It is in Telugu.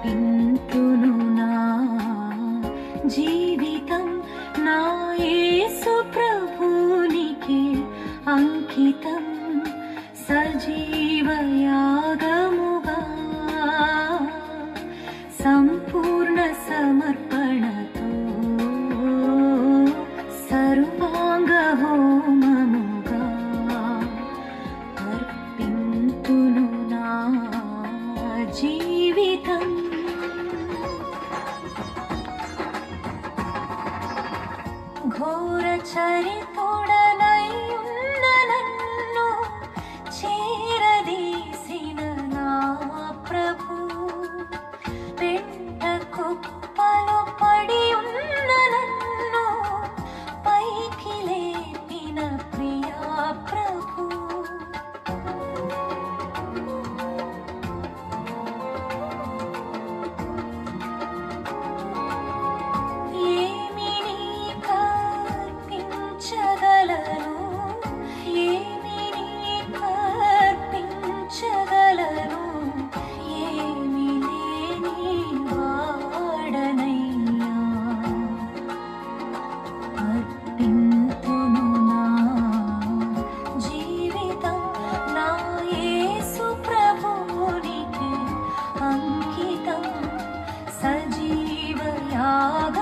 అర్పింతును నా జీవితం నా యేసు ప్రభునికి అంకితం సజీవ యాగముగా సంపూర్ణ సమర్పణతో సర్వాంగ హోమముగా అర్పింతును నా జీవితం. ఘోర చరితుడనై ఉన్న నన్ను చేరదీసిన నా ప్రభు, పెంట కుప్పలు పడి ఉన్న నన్ను పైకి లేపిన ప్రియా ప్రభు. సజీవ యాగ